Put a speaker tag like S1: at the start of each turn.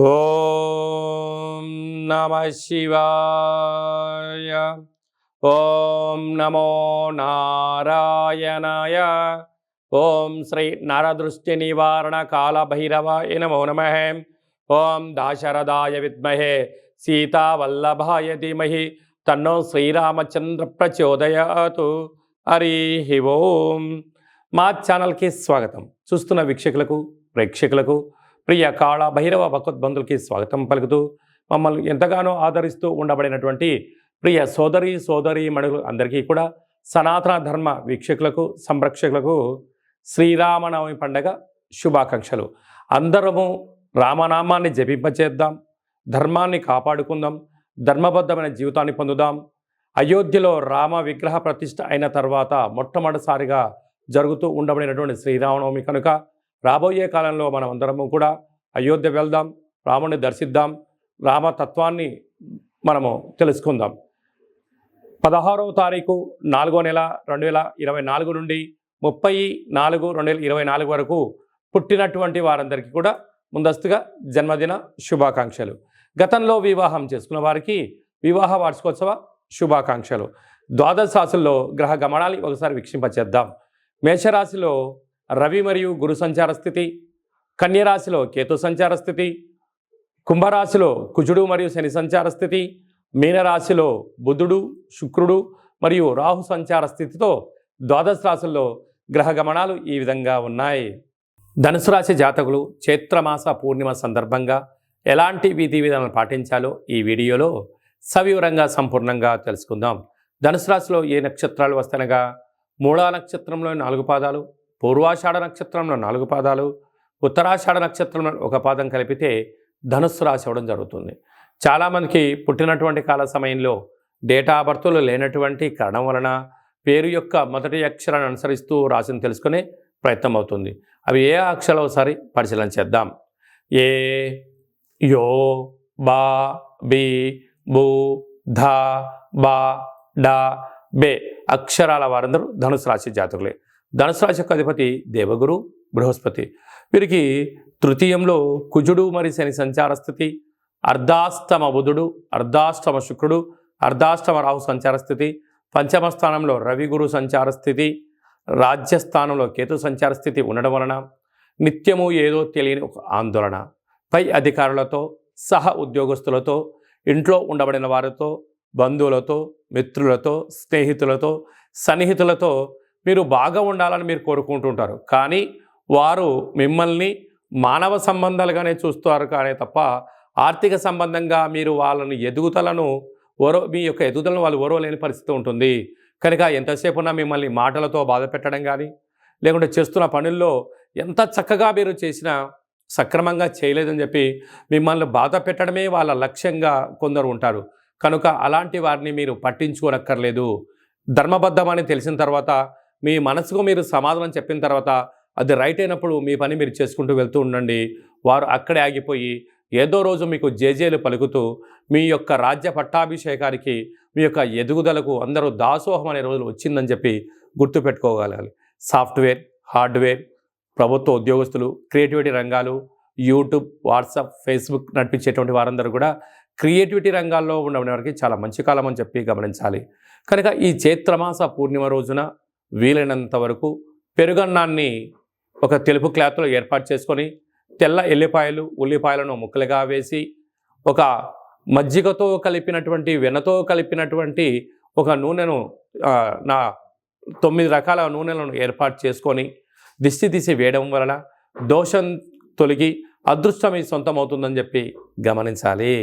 S1: ఓం నమః శివాయ. ఓం నమో నారాయణాయ. ఓం శ్రీ నరదృష్టి నివారణ కాళభైరవాయ నమో నమః. ఓం దాశరథాయ విద్మహే సీతావల్లభాయ ధీమహి తన్నో శ్రీరామచంద్ర ప్రచోదయాతు. హరి ఓం. మా ఛానల్కి స్వాగతం. చూస్తున్న వీక్షకులకు ప్రేక్షకులకు ప్రియ కాళ భైరవ భగవద్బంధులకి స్వాగతం పలుకుతూ మమ్మల్ని ఎంతగానో ఆదరిస్తూ ఉండబడినటువంటి ప్రియ సోదరి మణులు అందరికీ కూడా సనాతన ధర్మ వీక్షకులకు సంరక్షకులకు శ్రీరామనవమి పండగ శుభాకాంక్షలు. అందరము రామనామాన్ని జపింపచేద్దాం, ధర్మాన్ని కాపాడుకుందాం, ధర్మబద్ధమైన జీవితాన్ని పొందుదాం. అయోధ్యలో రామ విగ్రహ ప్రతిష్ఠ అయిన తర్వాత మొట్టమొదటిసారిగా జరుగుతూ ఉండబడినటువంటి శ్రీరామనవమి కనుక రాబోయే కాలంలో మనం అందరము కూడా అయోధ్య వెళ్దాం, రాముని దర్శిద్దాం, రామతత్వాన్ని మనము తెలుసుకుందాం. 16వ తారీఖు 4వ నెల 2024 నుండి 30/4/2024 వరకు పుట్టినటువంటి వారందరికీ కూడా ముందస్తుగా జన్మదిన శుభాకాంక్షలు. గతంలో వివాహం చేసుకున్న వారికి వివాహ వార్షికోత్సవ శుభాకాంక్షలు. ద్వాదశ రాశుల్లో గ్రహ గమనాన్ని ఒకసారి వీక్షింపచేద్దాం. మేషరాశిలో రవి మరియు గురు సంచార స్థితి, కన్యరాశిలో కేతు సంచార స్థితి, కుంభరాశిలో కుజుడు మరియు శని సంచార స్థితి, మీనరాశిలో బుధుడు శుక్రుడు మరియు రాహు సంచార స్థితితో ద్వాదశ రాశుల్లో గ్రహ గమనాలు ఈ విధంగా ఉన్నాయి. ధనుసు రాశి జాతకులు చైత్రమాస పూర్ణిమ సందర్భంగా ఎలాంటి విధి విధానాలు పాటించాలో ఈ వీడియోలో సవివరంగా సంపూర్ణంగా తెలుసుకుందాం. ధనుసు రాశిలో ఏ నక్షత్రాలు వస్తాయనగా మూలా నక్షత్రంలో 4 పాదాలు, పూర్వాషాఢ నక్షత్రంలో 4 పాదాలు, ఉత్తరాషాఢ నక్షత్రంలో 1 పాదం కలిపితే ధనుస్సు రాశి అవ్వడం జరుగుతుంది. చాలామందికి పుట్టినటువంటి కాల సమయంలో డేటా ఆఫ్ బర్త్లు లేనటువంటి కారణం వలన పేరు యొక్క మొదటి అక్షరాన్ని అనుసరిస్తూ రాశిని తెలుసుకునే ప్రయత్నం అవుతుంది. అవి ఏ అక్షరాలు ఒకసారి పరిశీలన చేద్దాం. ఏ, యో, బా, బి, బు, ధ, బా, డా, బే అక్షరాల వారందరూ ధనుసు రాశి జాతకులే. ధనుసు రాశి యొక్క అధిపతి దేవగురు బృహస్పతి. వీరికి తృతీయంలో కుజుడు మరియు శని సంచార స్థితి, అర్ధాష్టమ బుధుడు, అర్ధాష్టమ శుక్రుడు, అర్ధాష్టమ రాహు సంచార స్థితి, పంచమ స్థానంలో రవి గురు సంచార స్థితి, రాజ్యస్థానంలో కేతు సంచార స్థితి ఉండడం వలన నిత్యము ఏదో తెలియని ఒక ఆందోళన, పై అధికారులతో సహ ఉద్యోగస్తులతో, ఇంట్లో ఉండబడిన వారితో, బంధువులతో, మిత్రులతో, స్నేహితులతో, సన్నిహితులతో మీరు బాగా ఉండాలని మీరు కోరుకుంటుంటారు. కానీ వారు మిమ్మల్ని మానవ సంబంధాలుగానే చూస్తారు కానీ తప్ప ఆర్థిక సంబంధంగా మీరు వాళ్ళని ఎదుగుదలను మీ యొక్క ఎదుగుదలను వాళ్ళు ఓరవలేని పరిస్థితి ఉంటుంది. కనుక ఎంతసేపు ఉన్నా మిమ్మల్ని మాటలతో బాధ పెట్టడం కానీ, లేకుంటే చేస్తున్న పనుల్లో ఎంత చక్కగా మీరు చేసినా సక్రమంగా చేయలేదని చెప్పి మిమ్మల్ని బాధ పెట్టడమే వాళ్ళ లక్ష్యంగా కొందరు ఉంటారు. కనుక అలాంటి వారిని మీరు పట్టించుకోనక్కర్లేదు. ధర్మబద్ధమని తెలిసిన తర్వాత మీ మనసుకు మీరు సమాధానం చెప్పిన తర్వాత అది రైట్ అయినప్పుడు మీ పని మీరు చేసుకుంటూ వెళ్తూ ఉండండి. వారు అక్కడే ఆగిపోయి ఏదో రోజు మీకు జేజేలు పలుకుతూ మీ యొక్క రాజ్య పట్టాభిషేకానికి, మీ యొక్క ఎదుగుదలకు అందరూ దాసోహం అనే రోజులు వచ్చిందని చెప్పి గుర్తుపెట్టుకోగలగాలి. సాఫ్ట్వేర్, హార్డ్వేర్, ప్రభుత్వ ఉద్యోగస్తులు, క్రియేటివిటీ రంగాలు, యూట్యూబ్, వాట్సాప్, ఫేస్బుక్ నడిపించేటువంటి వారందరూ కూడా క్రియేటివిటీ రంగాల్లో ఉన్న వారికి చాలా మంచి కాలం అని చెప్పి గమనించాలి. కనుక ఈ చైత్రమాస పూర్ణిమ రోజున వీలైనంత వరకు పెరుగన్నాన్ని ఒక తెలుపు క్లాత్లో ఏర్పాటు చేసుకొని తెల్ల ఎల్లిపాయలు, ఉల్లిపాయలను ముక్కలుగా వేసి ఒక మజ్జిగతో కలిపినటువంటి వెన్నతో కలిపినటువంటి ఒక నూనెను 9 రకాల నూనెలను ఏర్పాటు చేసుకొని దిష్టి తీసి వేయడం వలన దోషం తొలగి అదృష్టం మీ సొంతం అవుతుందని చెప్పి గమనించాలి.